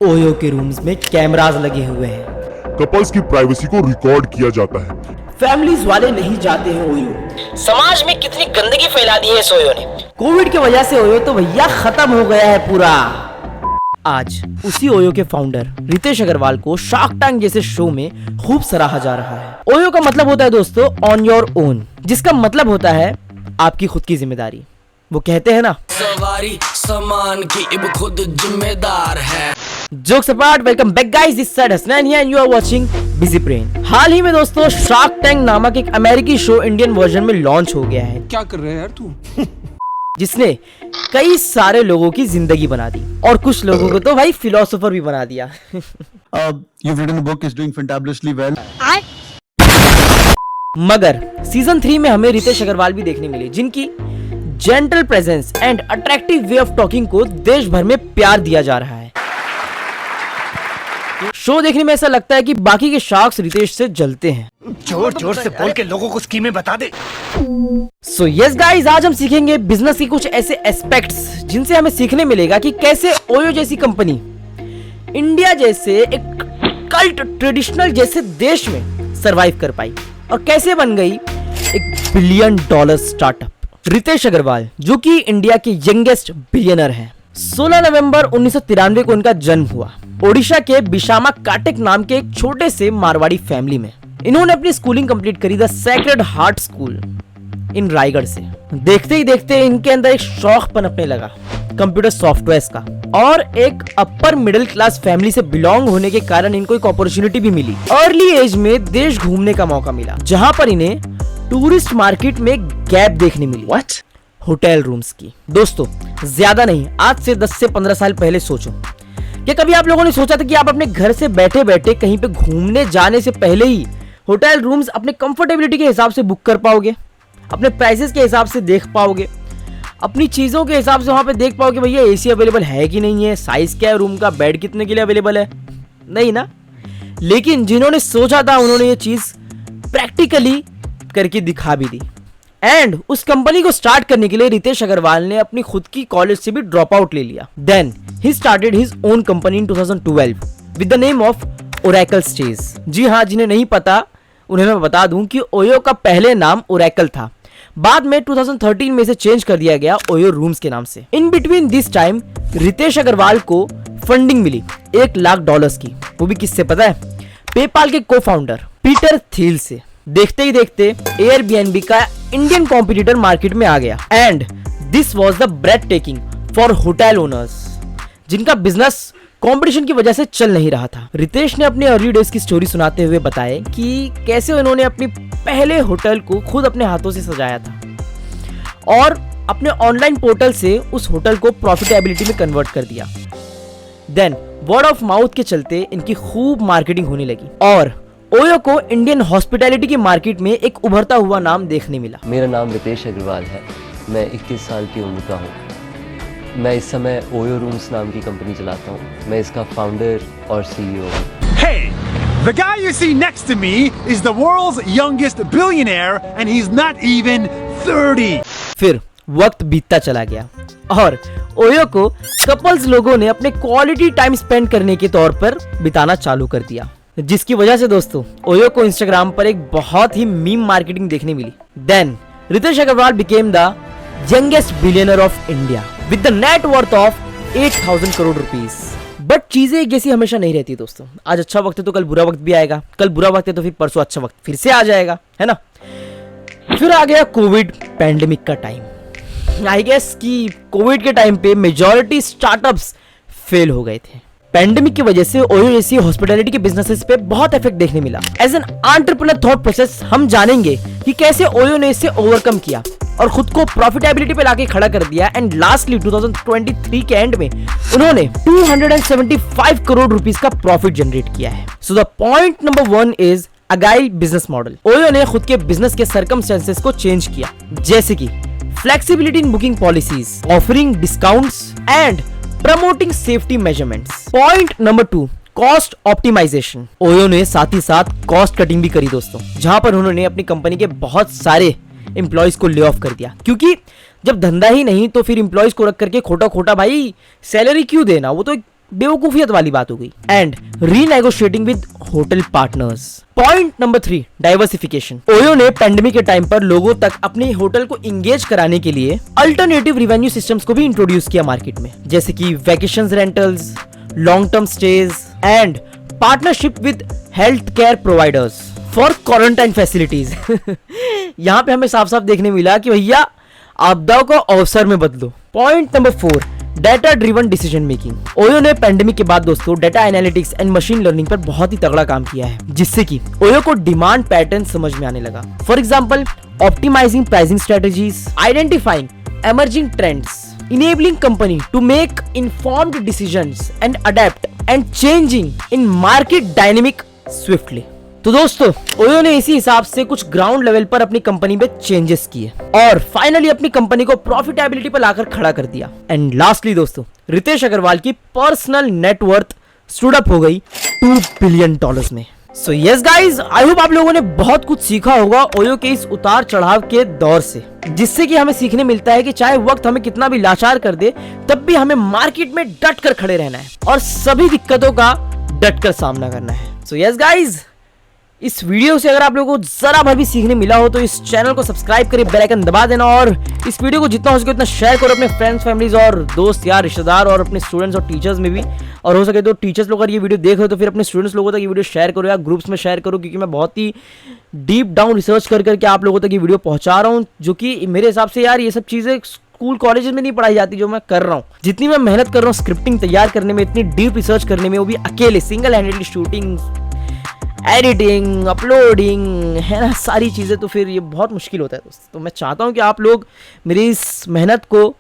OYO के rooms में cameras लगे हुए हैं। कपल्स की प्राइवेसी को रिकॉर्ड किया जाता है। फैमिलीज वाले नहीं जाते हैं ओयो। समाज में कितनी गंदगी फैला दी है इस ओयो ने। कोविड की वजह से ओयो तो भैया खत्म हो गया है पूरा। आज उसी ओयो के फाउंडर रितेश अग्रवाल को शार्क टैंक जैसे शो में खूब सराहा जा रहा है। ओयो का मतलब होता है दोस्तों ऑन योर ओन, जिसका मतलब होता है आपकी खुद की जिम्मेदारी। वो कहते हैं ना, सवारी सामान की अब खुद जिम्मेदार है। Jokes apart, welcome back guys, this side Hasnain here and you are watching Busy Brain. हाल ही में दोस्तों शार्क टैंक नामक एक अमेरिकी शो इंडियन वर्जन में लॉन्च हो गया है। क्या कर रहे हैं यार तू? जिसने कई सारे लोगों की जिंदगी बना दी और कुछ लोगों को तो भाई फिलोसोफर भी बना दिया। You've written a book, is doing fabulously well. मगर सीजन 3 में हमें रितेश अग्रवाल भी देखने मिले, जिनकी gentle presence and attractive way of talking को देश भर में प्यार दिया जा रहा है। शो देखने में ऐसा लगता है कि बाकी के शार्क्स रितेश से जलते हैं। जोर जोर से बोल के लोगों को स्कीमें बता दे। सो यस गाइस, आज हम सीखेंगे बिजनेस की कुछ ऐसे एस्पेक्ट्स जिनसे हमें सीखने मिलेगा कि कैसे ओयो जैसी कंपनी इंडिया जैसे एक कल्ट ट्रेडिशनल जैसे देश में सरवाइव कर पाई और कैसे बन गई एक $1 बिलियन स्टार्टअप। रितेश अग्रवाल जो कि इंडिया के यंगेस्ट बिलियनर हैं। 16 नवंबर 1993 को उनका जन्म हुआ ओडिशा के बिशामा काटेक नाम के एक छोटे से मारवाड़ी फैमिली में। इन्होंने अपनी स्कूलिंग कंप्लीट करी द सेक्रेड हार्ट स्कूल इन रायगढ़ से। देखते ही देखते इनके अंदर एक शौक पनपने लगा कंप्यूटर सॉफ्टवेयर का, और एक अपर मिडिल क्लास फैमिली से बिलोंग होने के कारण इनको एक अपॉर्चुनिटी भी मिली। अर्ली एज में देश घूमने का मौका मिला, जहां पर इन्हें टूरिस्ट मार्केट में गैप देखने मिली। What? होटल रूम्स की। दोस्तों ज्यादा नहीं, आज से 10 से 15 साल पहले सोचो, क्या कभी आप लोगों ने सोचा था कि आप अपने घर से बैठे बैठे कहीं पे घूमने जाने से पहले ही होटल रूम्स अपने कंफर्टेबिलिटी के हिसाब से बुक कर पाओगे, अपने प्राइसेस के हिसाब से देख पाओगे, अपनी चीजों के हिसाब से वहां पे देख पाओगे भैया एसी अवेलेबल है कि नहीं है, साइज क्या है रूम का, बेड कितने के लिए अवेलेबल है? नहीं ना। लेकिन जिन्होंने सोचा था उन्होंने ये चीज प्रैक्टिकली करके दिखा भी दी। एंड उस कंपनी को स्टार्ट करने के लिए रितेश अग्रवाल ने अपनी खुद की कॉलेज से भी ड्रॉप आउट ले लिया। Then he started his own company in 2012 with the name of ओरेकल स्टेज। जी हाँ, जिन्हें नहीं पता उन्हें मैं बता दूं कि ओयो का पहले नाम ओरेकल था, बाद में 2013 में इसे चेंज कर दिया गया ओयो रूम्स के नाम से। In between this time Ritesh Agarwal को फंडिंग मिली $1 लाख की। वो भी किससे पता है? पेपाल के को फाउंडर पीटर थिल से। देखते ही देखते एयरबीएनबी का इंडियन कॉम्पिटिटर मार्केट में आ गया and this was the breath taking for hotel owners, जिनका बिजनेस कंपटीशन की वजह से चल नहीं रहा था। रितेश ने अपने अर्ली डेज की स्टोरी सुनाते हुए बताया कि कैसे उन्होंने अपनी पहले होटल को खुद अपने हाथों से सजाया था और अपने ऑनलाइन पोर्टल से उस होटल को प्रॉफिटेबिलिटी में कन्वर्ट कर दिया। देन वर्ड ऑफ माउथ के चलते इनकी खूब मार्केटिंग होने लगी और ओयो को इंडियन हॉस्पिटैलिटी की मार्केट में एक उभरता हुआ नाम देखने मिला। मेरा नाम रितेश अग्रवाल है, मैं 21 साल की उम्र का हूँ। मैं इस समय ओयो रूम्स नाम की कंपनी चलाता हूँ। मैं इसका फाउंडर और सीईओ हूँ। Hey, the guy you see next to me is the world's youngest billionaire and he's not even 30. फिर वक्त बीतता चला गया और ओयो को कपल्स लोगों ने अपने क्वालिटी टाइम स्पेंड करने के तौर पर बिताना चालू कर दिया, जिसकी वजह से दोस्तों ओयो को इंस्टाग्राम पर एक बहुत ही मीम मार्केटिंग देखने मिली। Then Ritesh Agarwal became the youngest billionaire of India with the net worth of 8,000 crore rupees. But चीजें एक जैसी हमेशा नहीं रहती दोस्तों। आज अच्छा वक्त है तो कल बुरा वक्त भी आएगा, कल बुरा वक्त है तो फिर परसों अच्छा वक्त फिर से आ जाएगा, है ना। फिर आ गया कोविड पैंडेमिक का टाइम। आई गेस कि कोविड के टाइम पे मेजॉरिटी स्टार्टअप्स फेल हो गए थे। पैंडेमिक की वजह से ओयो जैसी हॉस्पिटैलिटी के बिजनेसेस पे बहुत इफेक्ट देखने मिला। As an entrepreneur thought process हम जानेंगे कि कैसे ओयो ने इसे ओवरकम किया और खुद को प्रॉफिटेबिलिटी पे लाके खड़ा कर दिया। एंड लास्टली 2023 के एंड में उन्होंने 275 करोड़ रुपीस का प्रॉफिट जनरेट किया है। So the point number 1 is agile business model. OYO ने खुद के बिजनेस के सर्कमस्टेंसेस को चेंज किया, जैसे कि flexibility in booking policies, offering discounts and promoting safety measurements. Point number 2, cost optimisation. OYO ने साथ ही साथ कॉस्ट कटिंग भी करी दोस्तों, जहां पर उन्होंने अपनी कंपनी के बहुत सारे एम्प्लॉयज को ले ऑफ कर दिया, क्योंकि जब धंधा ही नहीं तो फिर एम्प्लॉयज को रख करके खोटा खोटा भाई सैलरी क्यों देना, वो तो एक बेवकूफियत वाली बात हो गई। And renegotiating with hotel partners. Point number 3, diversification. OYO ने पेंडेमिक के टाइम पर लोगों तक अपने होटल को इंगेज कराने के लिए अल्टरनेटिव रेवेन्यू सिस्टम्स को भी इंट्रोड्यूस किया मार्केट में, जैसे कि vacations rentals, long term stage and partnership with health care providers for quarantine facilities. यहाँ पे हमें साफ साफ देखने मिला कि भैया आपदाओं को अवसर में बदलो। Point number 4, data driven decision making. OYO ने पेंडेमिक के बाद दोस्तों data analytics and machine learning पर बहुत ही तगड़ा काम किया है, जिससे कि ओयो को डिमांड पैटर्न समझ में आने लगा। For example, optimising pricing strategies, identifying emerging trends, enabling company to make informed decisions and adapt and changing in market dynamic swiftly। तो दोस्तों ओयो ने इसी हिसाब से कुछ ग्राउंड लेवल पर अपनी कंपनी में चेंजेस किए और फाइनली अपनी कंपनी को प्रॉफिटेबिलिटी पर लाकर खड़ा कर दिया। एंड लास्टली दोस्तों, रितेश अग्रवाल की पर्सनल नेटवर्थ स्टूड अप हो गई $2 बिलियन में। So yes guys, I hope आप लोगों ने बहुत कुछ सीखा होगा ओयो के इस उतार चढ़ाव के दौर से, जिससे कि हमें सीखने मिलता है कि चाहे वक्त हमें कितना भी लाचार कर दे, तब भी हमें मार्केट में डट कर खड़े रहना है और सभी दिक्कतों का डट कर सामना करना है। सो यस गाइज, इस वीडियो से अगर आप लोगों को जरा भर भी सीखने मिला हो तो इस चैनल को सब्सक्राइब करिए, बेल आइकन दबा देना और इस वीडियो को जितना हो सके उतना शेयर करो अपने फ्रेंड्स, फैमिलीज और दोस्त यार, रिश्तेदार और अपने स्टूडेंट्स और टीचर्स में भी। और हो सके तो टीचर्स लोग अगर ये वीडियो देख रहे हो तो फिर अपने स्टूडेंट्स लोगों तक ये वीडियो शेयर करो या ग्रुप्स में शेयर करो, क्योंकि मैं बहुत ही डीप डाउन रिसर्च करके आप लोगों तक ये वीडियो पहुंचा रहा हूँ, जो कि मेरे हिसाब से यार ये सब चीज़ें स्कूल कॉलेज में नहीं पढ़ाई जाती जो मैं कर रहा हूँ। जितनी मैं मेहनत कर रहा हूँ स्क्रिप्टिंग तैयार करने में, इतनी डीप रिसर्च करने में, वो भी अकेले single handedly shooting, editing, uploading, है ना, सारी चीज़ें, तो फिर ये बहुत मुश्किल होता है दोस्त। तो मैं चाहता हूँ कि आप लोग मेरी इस मेहनत को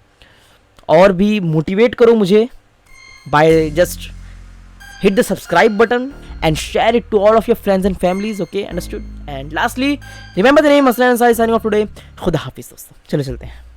और भी मोटिवेट करो मुझे by just hit the subscribe button and share it to all of your friends and families, okay, understood? And lastly, remember the name Aslan Ansari signing off today. खुदा हाफिज़ दोस्तों, चलो चलते हैं।